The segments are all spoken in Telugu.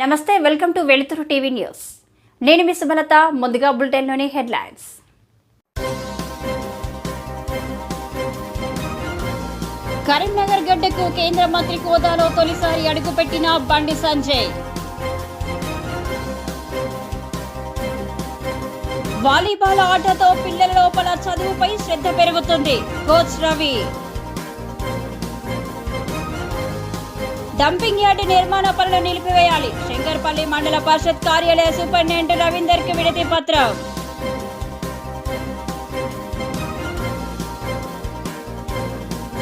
నమస్తే, వెల్కమ్ టు వెలుతురు టీవీ న్యూస్. నేను మీ సుమలత. ముందుగా బులెటిన్లోని హెడ్లైన్స్. కరీంనగర్ గడ్డకు కేంద్ర మంత్రి హోదాలో తొలిసారి అడుగుపెట్టిన బండి సంజయ్. వాలీబాల్ ఆటతో పిల్లల లోపల చదువుపై శ్రద్ధ పెరుగుతుంది. కోచ్ రవి. డంపింగ్ యార్డ్ నిర్మాణ పనులు నిలిపివేయాలి. శంకర్పల్లి మండల పరిషత్ కార్యాలయ సూపరింటెండెంట్ రవీందర్ కి వినతి పత్రం.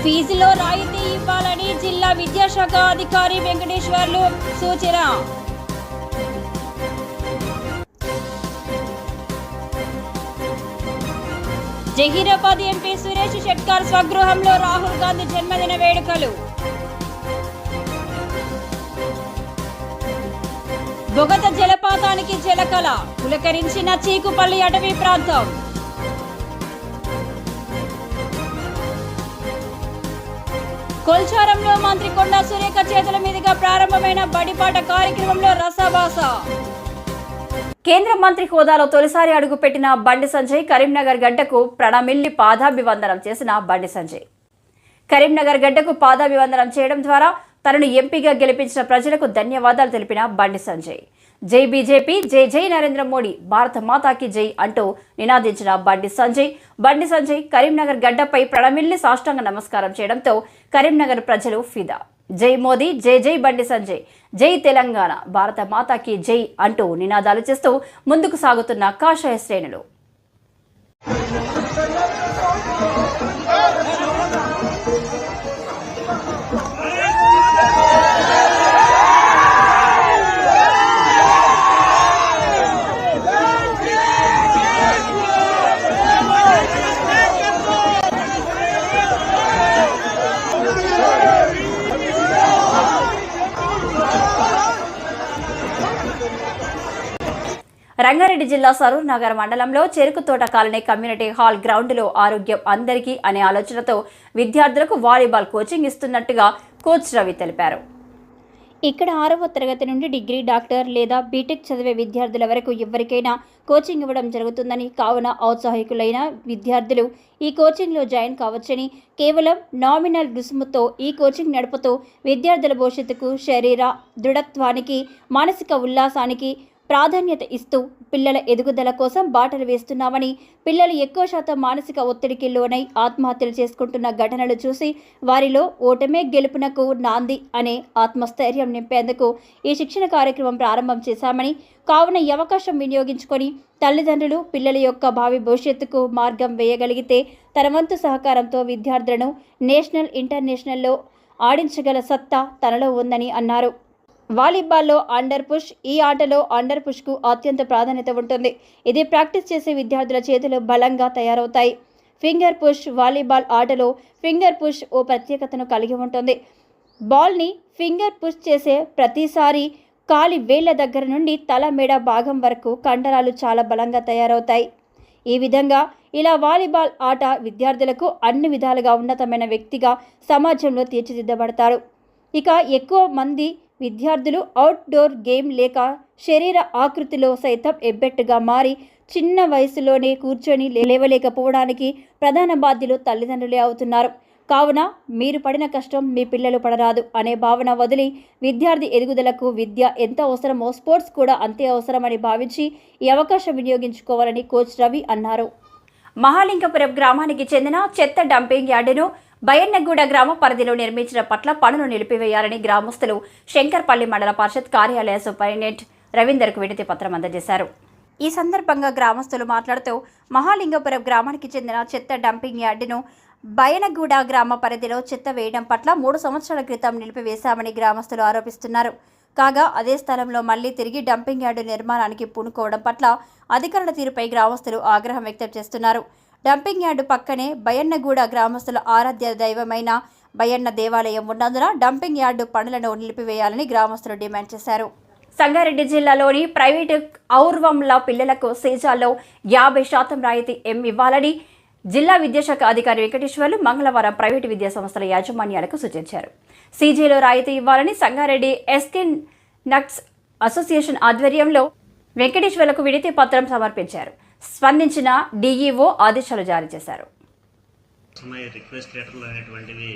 ఫీజులో రాయితీ ఇవ్వాలని జిల్లా విద్యాశాఖ అధికారి వెంకటేశ్వర్లు సూచన. జహీరాబాద్ ఎంపీ సురేష్ షెట్కార్ స్వగృహంలో రాహుల్ గాంధీ జన్మదిన వేడుకలు. బొగత జలపాతానికి జలకళ. పులకరించిన చీకుపల్లి అటవీ ప్రాంతం. కొల్చారంలో మంత్రి కొండా సురేఖ చేతుల మీదుగా ప్రారంభమైన బడిపాట కార్యక్రమంలో రసభాస. కేంద్ర మంత్రి హోదాలో తొలిసారి అడుగుపెట్టిన బండి సంజయ్ కరీంనగర్ గడ్డకు ప్రణమిల్లి పాదాభివందనం చేసిన బండి సంజయ్. కరీంనగర్ గడ్డకు పాదాభివందనం చేయడం ద్వారా తనను ఎంపీగా గెలిపించిన ప్రజలకు ధన్యవాదాలు తెలిపిన బండి సంజయ్. జై బీజేపీ, జై జై నరేంద్ర మోడీ, భారత మాతాకి జై అంటూ నినాదించిన బండి సంజయ్ కరీంనగర్ గడ్డపై ప్రణమిల్లి సాష్టాంగ నమస్కారం చేయడంతో కరీంనగర్ ప్రజలు ఫిదా. జై మోదీ, జై జై బండి సంజయ్, జై తెలంగాణ, భారత మాతాకి జై అంటూ నినాదాలు చేస్తూ ముందుకు సాగుతున్న కాషాయ శ్రేణులు. రంగారెడ్డి జిల్లా సరూర్ నగర్ మండలంలో చెరుకు తోట కాలనీ కమ్యూనిటీ హాల్ గ్రౌండ్లో ఆరోగ్యం అందరికీ అనే ఆలోచనతో విద్యార్థులకు వాలీబాల్ కోచింగ్ ఇస్తున్నట్టుగా కోచ్ రవి తెలిపారు. ఇక్కడ 6వ తరగతి నుండి డిగ్రీ, డాక్టర్ లేదా బీటెక్ చదివే విద్యార్థుల వరకు ఎవరికైనా కోచింగ్ ఇవ్వడం జరుగుతుందని, కావున ఔత్సాహికులైన విద్యార్థులు ఈ కోచింగ్లో జాయిన్ కావచ్చని, కేవలం నామినల్ రుసుముతో ఈ కోచింగ్ నడుపుతూ విద్యార్థుల భవిష్యత్తుకు, శరీర దృఢత్వానికి, మానసిక ఉల్లాసానికి ప్రాధాన్యత ఇస్తూ పిల్లల ఎదుగుదల కోసం బాటలు వేస్తున్నామని, పిల్లలు ఎక్కువ శాతం మానసిక ఒత్తిడికి లోనై ఆత్మహత్యలు చేసుకుంటున్న ఘటనలు చూసి వారిలో ఓటమే గెలుపునకు నాంది అనే ఆత్మస్థైర్యం నింపేందుకు ఈ శిక్షణ కార్యక్రమం ప్రారంభం చేశామని, కావున ఈ అవకాశం వినియోగించుకొని తల్లిదండ్రులు పిల్లల యొక్క భావి భవిష్యత్తుకు మార్గం వేయగలిగితే తన వంతు సహకారంతో విద్యార్థులను నేషనల్, ఇంటర్నేషనల్లో ఆడించగల సత్తా తనలో ఉందని అన్నారు. వాలీబాల్లో అండర్ పుష్. ఈ ఆటలో అండర్ పుష్కు అత్యంత ప్రాధాన్యత ఉంటుంది. ఇది ప్రాక్టీస్ చేసే విద్యార్థుల చేతులు బలంగా తయారవుతాయి. Finger push. వాలీబాల్ ఆటలో ఫింగర్ పుష్ ఓ ప్రత్యేకతను కలిగి ఉంటుంది. బాల్ని ఫింగర్ పుష్ చేసే ప్రతిసారి కాలి వేళ్ల దగ్గర నుండి తల మెడ భాగం వరకు కండరాలు చాలా బలంగా తయారవుతాయి. ఈ విధంగా ఇలా వాలీబాల్ ఆట విద్యార్థులకు అన్ని విధాలుగా ఉన్నతమైన వ్యక్తిగా సమాజంలో తీర్చిదిద్దబడతారు. ఇక ఎక్కువ మంది విద్యార్థులు అవుట్డోర్ గేమ్ లేక శరీర ఆకృతిలో సైతం ఎబ్బెట్టుగా మారి చిన్న వయసులోనే కూర్చొని లేవలేకపోవడానికి ప్రధాన బాధ్యులు తల్లిదండ్రులే అవుతున్నారు. కావున మీరు పడిన కష్టం మీ పిల్లలు పడరాదు అనే భావన వదిలి విద్యార్థి ఎదుగుదలకు విద్య ఎంత అవసరమో స్పోర్ట్స్ కూడా అంతే అవసరమని భావించి ఈ అవకాశం వినియోగించుకోవాలని కోచ్ రవి అన్నారు. మహాలింగపురం గ్రామానికి చెందిన చెత్త డంపింగ్ యార్డును బయ్యన్నగూడ గ్రామ పరిధిలో నిర్మించిన పట్ల పనులు నిలిపివేయాలని గ్రామస్తులు శంకర్పల్లి మండల పరిషత్ కార్యాలయ సూపరింటెండెంట్ రవీందర్కు వినతి పత్రం అందజేశారు. ఈ సందర్భంగా గ్రామస్తులు మాట్లాడుతూ మహాలింగపురం గ్రామానికి చెందిన చెత్త డంపింగ్ యార్డును బయ్యన్నగూడ గ్రామ పరిధిలో చెత్త వేయడం పట్ల 3 సంవత్సరాల క్రితం నిలిపివేశామని గ్రామస్తులు ఆరోపిస్తున్నారు. కాగా అదే స్థలంలో మళ్లీ తిరిగి డంపింగ్ యార్డు నిర్మాణానికి పూనుకోవడం పట్ల అధికారుల తీరుపై గ్రామస్తులు ఆగ్రహం వ్యక్తం చేస్తున్నారు. డంపింగ్ యార్డు పక్కనే బయ్యన్నగూడ గ్రామస్తుల ఆరాధ్య దైవమైన బయ్యన్న దేవాలయం ఉన్నందున డంపింగ్ యార్డు పనులను నిలిపివేయాలని గ్రామస్తులు డిమాండ్ చేశారు. సంగారెడ్డి జిల్లాలోని ప్రైవేటు ఔర్వంల పిల్లలకు సీజాల్లో 50% రాయితీ ఇవ్వాలని జిల్లా విద్యాశాఖ అధికారి వెంకటేశ్వర్లు మంగళవారం ప్రైవేటు విద్యా సంస్థల యాజమాన్యాలకు సూచించారు. సీజీలో రాయితీ ఇవ్వాలని సంగారెడ్డి ఎస్కే నక్స్ అసోసియేషన్ ఆధ్వర్యంలో వెంకటేశ్వర్లకు వినతి పత్రం సమర్పించారు. స్పందించిన డీఈఓ ఆదేశాలు జారీ చేశారు. రిక్వెస్ట్ లెటర్లు అనేటువంటివి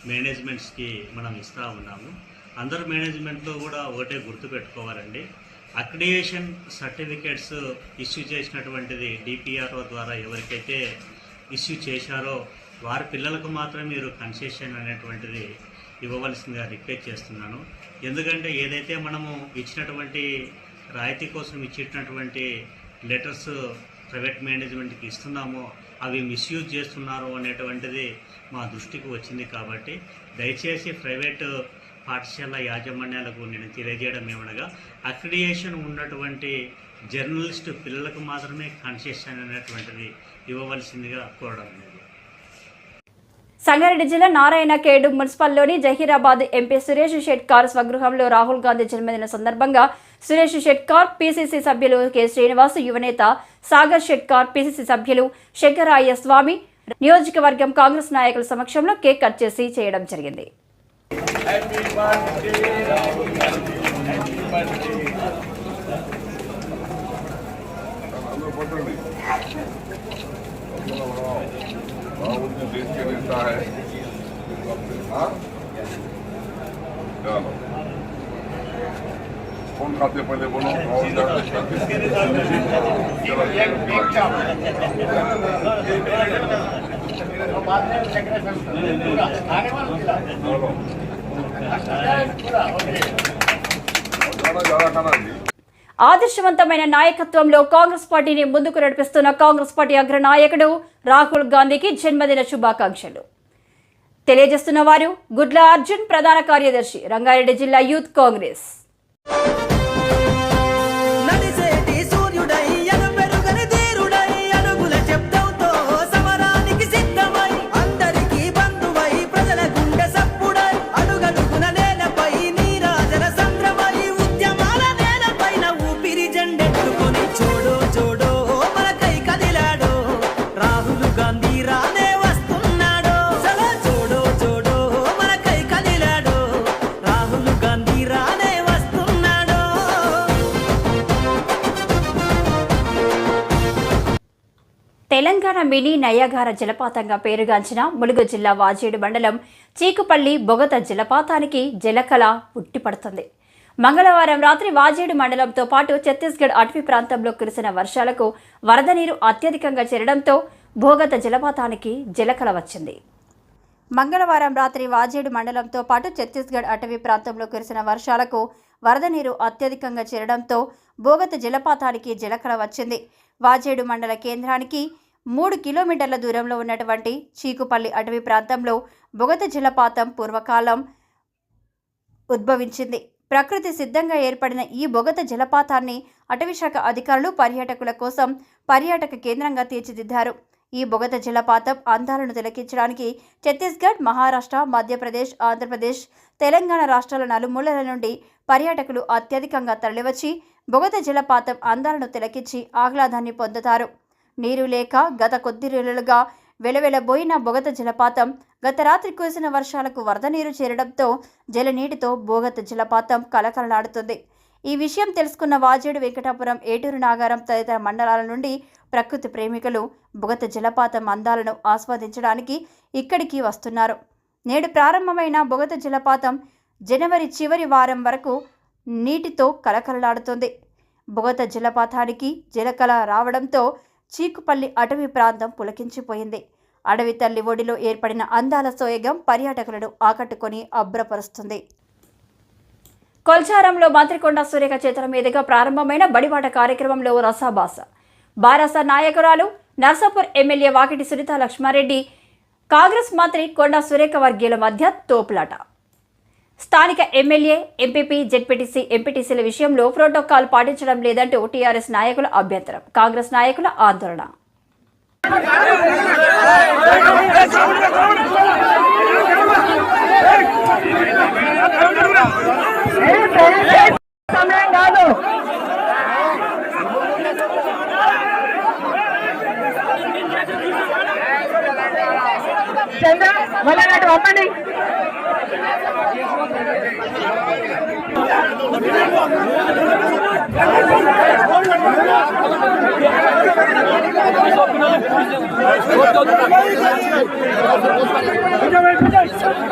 మేనేజ్మెంట్స్కి మనం ఇస్తూ ఉన్నాము. అందరు మేనేజ్మెంట్లో కూడా ఒకటే గుర్తుపెట్టుకోవాలండి, అక్రిడియేషన్ సర్టిఫికేట్స్ ఇష్యూ చేసినటువంటిది డిపిఆర్ఓ ద్వారా ఎవరికైతే ఇష్యూ చేశారో వారి పిల్లలకు మాత్రమే మీరు కన్సెషన్ అనేటువంటిది ఇవ్వవలసిందిగా రిక్వెస్ట్ చేస్తున్నాను. ఎందుకంటే ఏదైతే మనము ఇచ్చినటువంటి రాయితీ కోసం ఇచ్చినటువంటి లెటర్స్ ప్రైవేట్ మేనేజ్మెంట్కి ఇస్తున్నామో అవి మిస్యూజ్ చేస్తున్నారు అనేటువంటిది మా దృష్టికి వచ్చింది. కాబట్టి దయచేసి ప్రైవేటు పాఠశాల యాజమాన్యాలకు నేను తెలియజేయడం ఏమనగా, అక్రిడియేషన్ ఉన్నటువంటి జర్నలిస్ట్ పిల్లలకు మాత్రమే కన్సెషన్ అనేటువంటిది ఇవ్వవలసిందిగా కోరడం అనేది. సంగారెడ్డి జిల్లా నారాయణ ఖేడ్ మున్సిపల్లోని జహీరాబాద్ ఎంపీ సురేష్ షెట్కార్ స్వగృహంలో రాహుల్ గాంధీ జన్మదిన సందర్భంగా సురేష్ షెట్కార్, పిసిసి సభ్యులు కె శ్రీనివాస్, యువనేత సాగర్ షెట్కార్, పిసిసి సభ్యులు శంకరాయ స్వామి, నియోజకవర్గం కాంగ్రెస్ నాయకుల సమక్షంలో కేక్ కట్ చేసి చేయడం జరిగింది. देश के नेता है, कौन खाते पहले बोलो। ఆదర్శవంతమైన నాయకత్వంలో కాంగ్రెస్ పార్టీని ముందుకు నడిపిస్తున్న కాంగ్రెస్ పార్టీ అగ్ర నాయకుడు రాహుల్ గాంధీకి జన్మదిన శుభాకాంక్షలు తెలియజేస్తున్న వారు గుడ్ల అర్జున్, ప్రధాన కార్యదర్శి, రంగారెడ్డి జిల్లా youth Congress. Telangana mini Niagara జలపాతంగా పేరుగాంచిన ములుగు జిల్లా వాజేడు మండలం చీకుపల్లి బొగత జలపాతానికి జలకళ ఉట్టిపడుతుంది. మంగళవారం రాత్రి వాజేడు మండలంతో పాటు ఛత్తీస్గఢ్ అటవీ ప్రాంతంలో కురిసిన వర్షాలకు వరద నీరు అత్యధికంగా చేరడంతో బొగత జలపాతానికి జలకళ వచ్చింది. మంగళవారం రాత్రి వాజేడు మండలంతో పాటు ఛత్తీస్గఢ్ అటవీ ప్రాంతంలో కురిసిన వర్షాలకు వరద నీరు అత్యధికంగా చేరడంతో బొగత జలపాతానికి జలకళ వచ్చింది. వాజేడు మండల కేంద్రానికి 3 కిలోమీటర్ల దూరంలో ఉన్నటువంటి చీకుపల్లి అటవీ ప్రాంతంలో బొగత జలపాతం పూర్వకాలం ఉద్భవించింది. ప్రకృతి సిద్ధంగా ఏర్పడిన ఈ బొగత జలపాతాన్ని అటవీశాఖ అధికారులు పర్యాటకుల కోసం పర్యాటక కేంద్రంగా తీర్చిదిద్దారు. ఈ బొగత జలపాతం అందాలను తిలకించడానికి ఛత్తీస్గఢ్, మహారాష్ట్ర, మధ్యప్రదేశ్, ఆంధ్రప్రదేశ్, తెలంగాణ రాష్ట్రాల నలుమూలల నుండి పర్యాటకులు అత్యధికంగా తరలివచ్చి బొగత జలపాతం అందాలను తిలకించి ఆహ్లాదాన్ని పొందుతారు. నీరు లేక గత కొద్ది రోజులుగా వెలవెలబోయిన బొగత జలపాతం గత రాత్రి కురిసిన వర్షాలకు వరద నీరు చేరడంతో జలనీటితో బొగత జలపాతం కలకలలాడుతుంది. ఈ విషయం తెలుసుకున్న వాజేడు, వెంకటాపురం, ఏటూరు నాగారం తదితర మండలాల నుండి ప్రకృతి ప్రేమికులు బొగత జలపాతం అందాలను ఆస్వాదించడానికి ఇక్కడికి వస్తున్నారు. నేడు ప్రారంభమైన బొగత జలపాతం జనవరి చివరి వారం వరకు నీటితో కలకలలాడుతుంది. బొగత జలపాతానికి జలకళ రావడంతో చీకుపల్లి అటవీ ప్రాంతం పులకించిపోయింది. అడవి తల్లి ఒడిలో ఏర్పడిన అందాల సోయగం పర్యాటకులను ఆకట్టుకొని అబ్బురపరుస్తుంది. కొల్చారంలో మంత్రి కొండా సురేఖ చేతుల మీదుగా ప్రారంభమైన బడిబాట కార్యక్రమంలో రసాభాస. బారాస నాయకురాలు నర్సాపూర్ ఎమ్మెల్యే వాకిటి సునీత లక్ష్మారెడ్డి, కాంగ్రెస్ మంత్రి కొండా సురేఖ వర్గీయుల మధ్య తోపులాట. స్థానిక ఎమ్మెల్యే, ఎంపీపీ, జెడ్పీటీసీ, ఎంపీటీసీల విషయంలో ప్రోటోకాల్ పాటించడం లేదంటూ టీఆర్ఎస్ నాయకుల అభ్యంతరం, కాంగ్రెస్ నాయకుల ఆందోళన. చంద్ర Vamos,